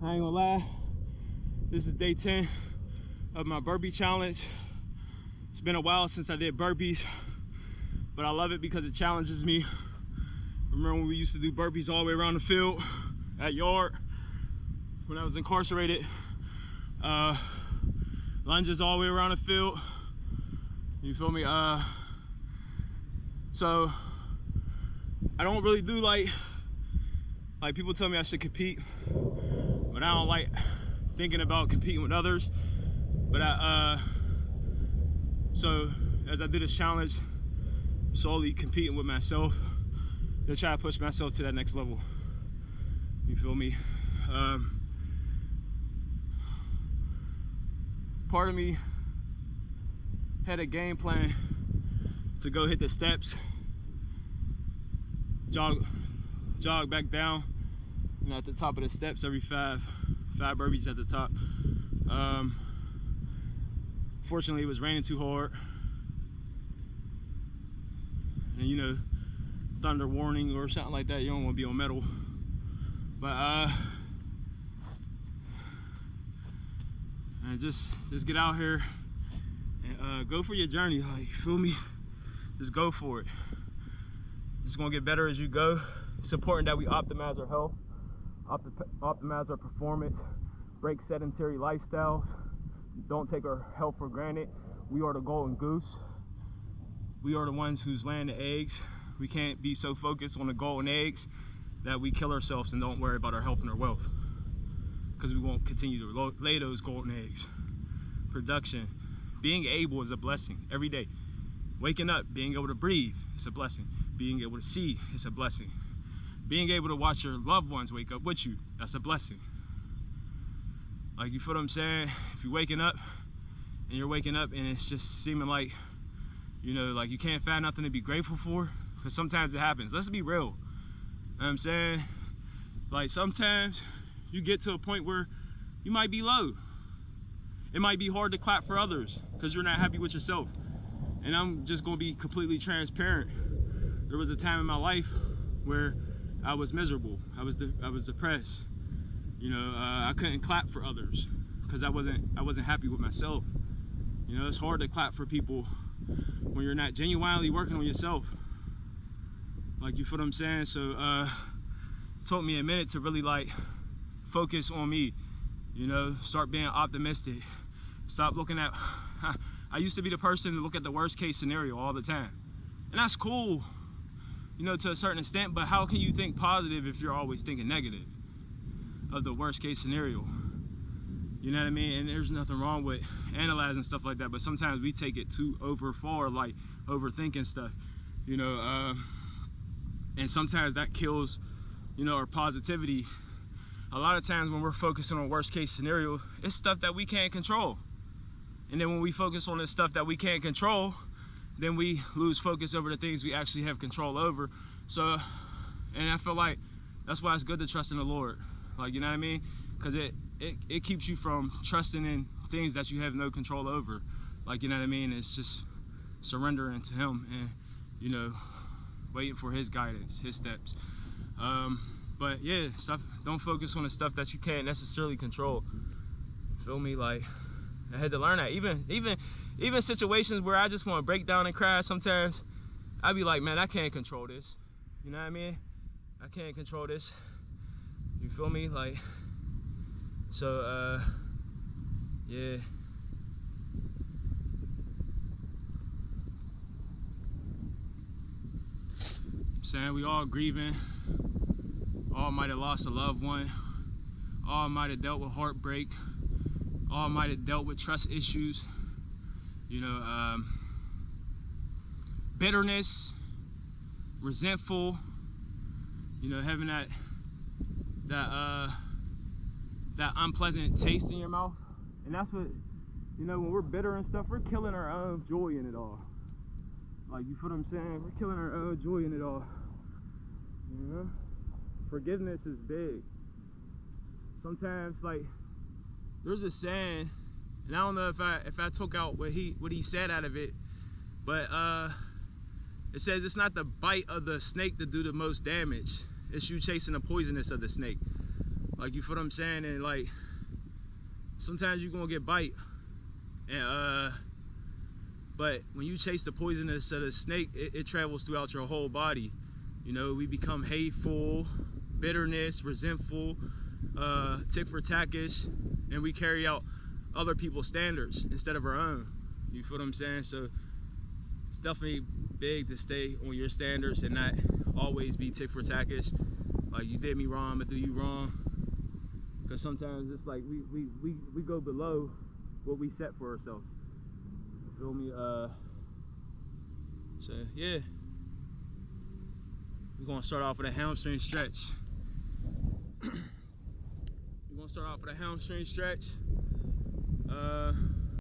I ain't gonna lie, this is day 10 of my burpee challenge. It's been a while since I did burpees, but I love it because it challenges me. Remember when we used to do burpees all the way around the field at yard when I was incarcerated? Lunges all the way around the field. You feel me? So I don't really do like people tell me I should compete, but I don't like thinking about competing with others. But so as I do this challenge, I'm slowly competing with myself to try to push myself to that next level. You feel me? Part of me had a game plan to go hit the steps, jog back down, and at the top of the steps every five burpees at the top. Fortunately, it was raining too hard, and you know, thunder warning or something like that, you don't want to be on metal. But and just get out here and go for your journey. Like, you feel me? Just go for it. It's gonna get better as you go. It's important that we optimize our health, optimize our performance, break sedentary lifestyles. Don't take our health for granted. We are the golden goose. We are the ones who's laying the eggs. We can't be so focused on the golden eggs that we kill ourselves and don't worry about our health and our wealth, because we won't continue to lay those golden eggs. Production, being able is a blessing every day. Waking up, being able to breathe, it's a blessing. Being able to see, it's a blessing. Being able to watch your loved ones wake up with you, that's a blessing. Like, you feel what I'm saying? If you're waking up and it's just seeming like, you know, like you can't find nothing to be grateful for, because sometimes it happens. Let's be real. You know what I'm saying? Like, sometimes you get to a point where you might be low. It might be hard to clap for others because you're not happy with yourself. And I'm just gonna be completely transparent. There was a time in my life where I was miserable. I was depressed. You know, I couldn't clap for others because I wasn't happy with myself. You know, it's hard to clap for people when you're not genuinely working on yourself. Like, you feel what I'm saying? So it took me a minute to really like focus on me. You know, start being optimistic. Stop looking at, I used to be the person to look at the worst case scenario all the time. And that's cool, you know, to a certain extent, but how can you think positive if you're always thinking negative of the worst case scenario? You know what I mean? And there's nothing wrong with analyzing stuff like that, but sometimes we take it too far, like overthinking stuff, you know, and sometimes that kills, you know, our positivity. A lot of times when we're focusing on worst case scenario, it's stuff that we can't control. And then when we focus on this stuff that we can't control, then we lose focus over the things we actually have control over. So, and I feel like that's why it's good to trust in the Lord. Like, you know what I mean? Because it keeps you from trusting in things that you have no control over. Like, you know what I mean? It's just surrendering to Him and, you know, waiting for His guidance, His steps. But yeah, don't focus on the stuff that you can't necessarily control. Feel me? Like, I had to learn that. Even situations where I just want to break down and cry, sometimes I'd be like, man, I can't control this. You know what I mean? I can't control this. You feel me? Like, so yeah. I'm saying, we all grieving. All might have lost a loved one. All might have dealt with heartbreak. All might have dealt with trust issues. You know, bitterness, resentful. You know, having that unpleasant taste in your mouth. And that's what, you know, when we're bitter and stuff, we're killing our own joy in it all. Like, you feel what I'm saying? We're killing our own joy in it all. You know? Forgiveness is big. Sometimes, like, there's a saying, and I don't know if I took out what he said out of it, but it says it's not the bite of the snake that do the most damage. It's you chasing the poisonous of the snake. Like, you feel what I'm saying? And like, sometimes you're gonna get bite, and but when you chase the poisonous of the snake, it travels throughout your whole body. You know, we become hateful, bitterness, resentful, tick for tackish, and we carry out other people's standards instead of our own. You feel what I'm saying? So it's definitely big to stay on your standards and not always be tick for tackish. Like, you did me wrong, I'm gonna do you wrong. Because sometimes it's like we go below what we set for ourselves. You feel me? So yeah, we're gonna start off with a hamstring stretch. We're gonna start off with a hamstring stretch.